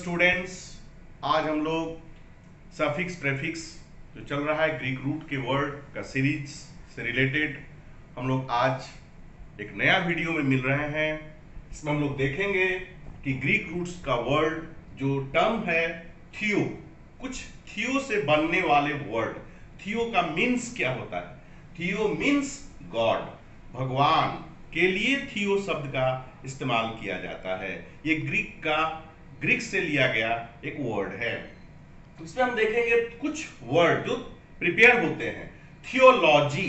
Students, आज हम लोग सफिक्स प्रेफिक्स जो चल रहा है ग्रीक रूट के वर्ड का सीरीज से रिलेटेड हम लोग आज एक नया वीडियो में मिल रहे हैं। इसमें हम लोग देखेंगे कि ग्रीक रूट्स का वर्ड जो टर्म है थियो, कुछ थियो से बनने वाले वर्ड, थियो का मीन्स क्या होता है? थियो मीन्स गॉड, भगवान के लिए थियो शब्द का इस्तेमाल किया जाता है। ये ग्रीक से लिया गया एक वर्ड है। इसमें हम देखेंगे कुछ वर्ड जो प्रिपेयर होते हैं। थियोलॉजी,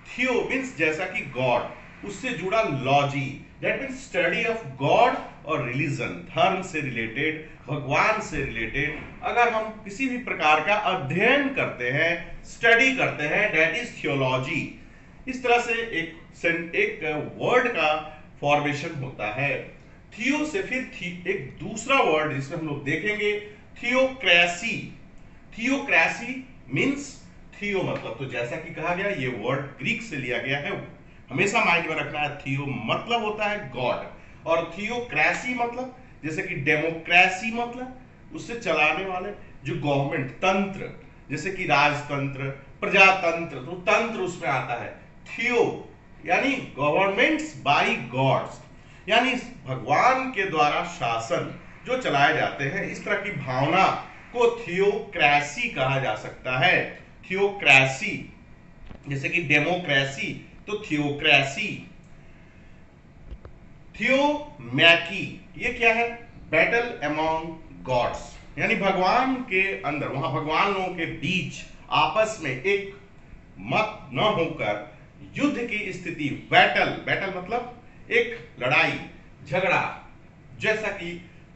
थियो मीन्स जैसा कि गॉड, उससे जुड़ा logy, that means study of God और रिलीजन, धर्म से रिलेटेड, भगवान से रिलेटेड अगर हम किसी भी प्रकार का अध्ययन करते हैं, स्टडी करते हैं, दैट इज थियोलॉजी। इस तरह से एक वर्ड का फॉर्मेशन होता है। थियो से फिर एक दूसरा वर्ड जिसमें हम लोग देखेंगे थियोक्रेसी। थियोक्रेसी मीन्स थियो मतलब, तो जैसा कि कहा गया ये वर्ड ग्रीक से लिया गया है, हमेशा माइंड में रखना है। थियो मतलब होता है गॉड, और थियोक्रेसी मतलब जैसे कि डेमोक्रेसी मतलब उससे चलाने वाले जो गवर्नमेंट, तंत्र, जैसे कि राजतंत्र, प्रजातंत्र, तो तंत्र उसमें आता है। थियो यानी गवर्नमेंट्स बाय गॉड्स, यानी भगवान के द्वारा शासन जो चलाए जाते हैं, इस तरह की भावना को थियोक्रेसी कहा जा सकता है। थियोक्रेसी जैसे कि डेमोक्रेसी, तो थियोक्रेसी। थियोमैकी ये क्या है? बैटल अमॉन्ग गॉड्स, यानी भगवान के अंदर, वहां भगवान लोगों के बीच आपस में एक मत न होकर युद्ध की स्थिति, बैटल मतलब एक लड़ाई झगड़ा, जैसा कि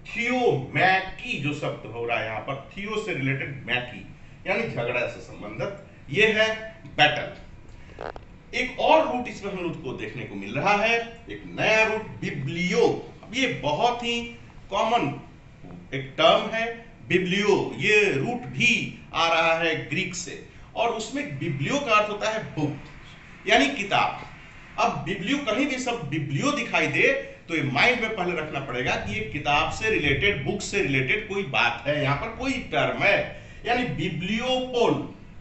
थियोमैकी जो शब्द हो रहा है यहां पर, थियो से रिलेटेड मैकी यानी झगड़ा से संबंधित, ये है बैटल। एक और रूट इसमें हम लोग को देखने को मिल रहा है, एक नया रूट बिब्लियो। अब ये बहुत ही कॉमन एक टर्म है बिब्लियो, ये रूट भी आ रहा है ग्रीक से, और उसमें बिब्लियो का अर्थ होता है बुक यानी किताब। अब बिब्लियो, कहीं भी सब बिब्लियो दिखाई दे तो ये माइंड में पहले रखना पड़ेगा कि ये किताब से रिलेटेड, बुक से रिलेटेड कोई बात है, यहां पर कोई टर्म है। यानी बिब्लियोपोल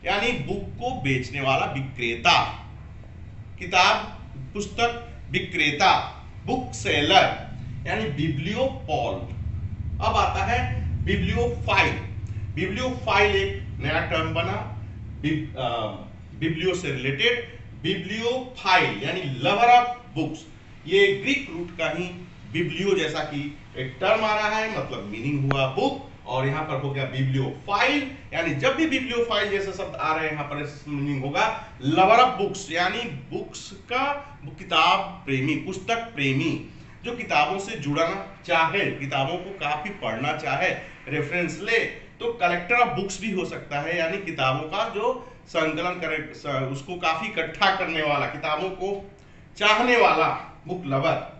यानी बुक को बेचने वाला विक्रेता, किताब पुस्तक विक्रेता, बुक सेलर यानी बिब्लियोपोल। अब आता है बिब्लियोफाइल। बिब्लियोफाइल एक नया टर्म बना बिब्लियो से रिलेटेड, बिब्लियोफाइल यानी लवर ऑफ बुक्स। ये ग्रीक रूट का ही बिब्लियो जैसा कि एक टर्म आ रहा है, मतलब मीनिंग हुआ बुक, और यहां पर हो गया बिब्लियोफाइल, यानी जब भी बिब्लियोफाइल जैसे शब्द आ रहे हैं यहां पर मीनिंग होगा लवर ऑफ बुक्स, यानी बुक्स का किताब प्रेमी, पुस्तक प्रेमी, जो किताबों से जुड़ना चाहे, किताबों को काफी पढ़ना चाहे, रेफरेंस ले, तो कलेक्टर ऑफ बुक्स भी हो सकता है, यानी किताबों का जो संकलन करे, उसको काफी इकट्ठा करने वाला, किताबों को चाहने वाला, बुक लवर।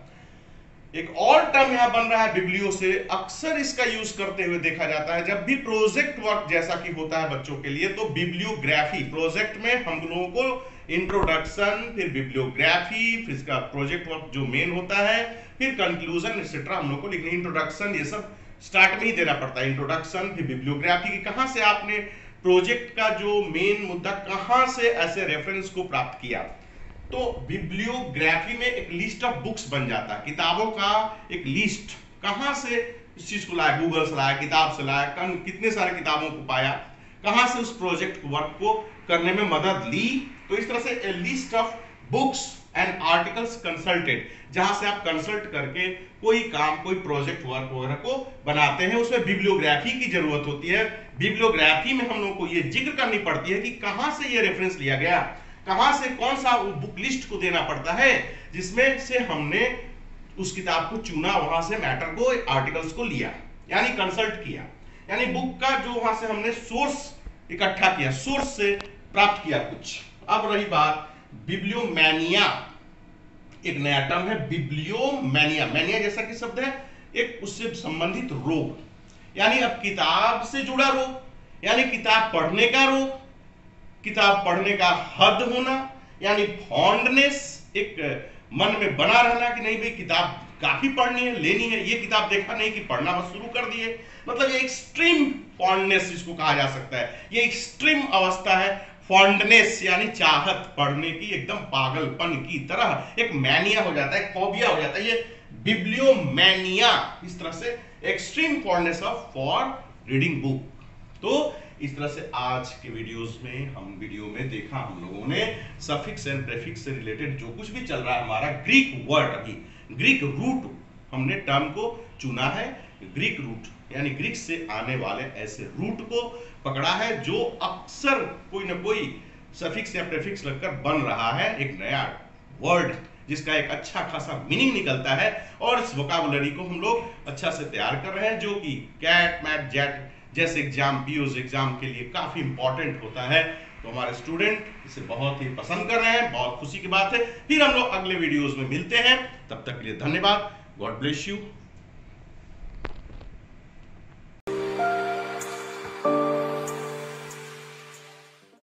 एक और टर्म यहां बन रहा है बिब्लियो से, अक्सर इसका यूज करते हुए देखा जाता है जब भी प्रोजेक्ट वर्क जैसा कि होता है बच्चों के लिए, तो बिब्लियोग्राफी, प्रोजेक्ट में हम लोगों को इंट्रोडक्शन, फिर बिब्लियोग्राफी, फिर इसका प्रोजेक्ट वर्क जो मेन होता है, फिर कंक्लूजन एक्सेट्रा हम लोग को लिखने, इंट्रोडक्शन, ये सब स्टार्ट में ही देना पड़ता है। इंट्रोडक्शन, फिर बिब्लियोग्राफी की कहां से आपने प्रोजेक्ट का जो मेन मुद्दा, कहां से ऐसे रेफरेंस को प्राप्त किया, तो बिब्लियोग्राफी में एक लिस्ट ऑफ बुक्स बन जाता है, किताबों का एक लिस्ट, कहां से इस चीज को लाया, गूगल से लाया, किताब से लाया, कितने सारे किताबों को पाया, कहां से उस प्रोजेक्ट वर्क को करने में मदद ली, तो इस तरह से a list of books and articles consulted, जहां से आप कंसल्ट करके कोई काम, कोई प्रोजेक्ट वर्क वगैरह को बनाते हैं, उसमें बिब्लियोग्राफी की जरूरत होती है। बिब्लियोग्राफी में हम लोग को ये जिक्र करनी पड़ती है कि कहां से ये रेफरेंस लिया गया, कहां से कौन सा बुक लिस्ट को देना पड़ता है जिसमें से हमने उस किताब को चुना, वहां से मैटर को, आर्टिकल्स को लिया, यानी कंसल्ट किया, यानी बुक का जो वहां से हमने सोर्स इकट्ठा किया, सोर्स से प्राप्त किया कुछ। अब रही बात बिब्लियोमैनिया, एक नया टर्म है बिब्लियोमैनिया। मैनिया जैसा कि शब्द है, एक उससे संबंधित रोग, यानी अब किताब से जुड़ा रोग, यानी किताब पढ़ने का रोग, किताब पढ़ने का हद होना, यानी फॉन्डनेस, एक मन में बना रहना कि नहीं भाई किताब काफी पढ़नी है, लेनी है। ये किताब देखा नहीं कि पढ़ना बस शुरू कर दिए। मतलब ये एक्सट्रीम फॉन्डनेस इसको कहा जा सकता है। ये एक्सट्रीम अवस्था है फॉन्डनेस, यानी चाहत पढ़ने की, एकदम पागलपन की तरह एक मैनिया हो जाता है, फोबिया हो जाता है, ये बिब्लियोमैनिया। इस तरह से extreme fondness of for reading book. तो इस तरह से आज के वीडियोस में वीडियो में देखा हम लोगों ने सफिक्स एंड प्रेफिक्स से रिलेटेड जो कुछ भी चल रहा है हमारा ग्रीक वर्ड, अभी ग्रीक रूट हमने टर्म को चुना है। ग्रीक रूट यानी ग्रीक से आने वाले ऐसे रूट को पकड़ा है जो अक्सर कोई ना कोई सफिक्स या प्रेफिक्स लगकर बन रहा है एक नया वर्ड, जिसका एक अच्छा खासा मीनिंग निकलता है। और इस वोकैबुलरी को हम लोग अच्छा से तैयार कर रहे हैं, जो कि कैट मैट जेट जैसे एग्जाम, पीओस एग्जाम के लिए काफी इंपॉर्टेंट होता है। तो हमारे स्टूडेंट इसे बहुत ही पसंद कर रहे हैं, बहुत खुशी की बात है। फिर हम लोग अगले वीडियोस में मिलते हैं, तब तक के लिए धन्यवाद। God bless you.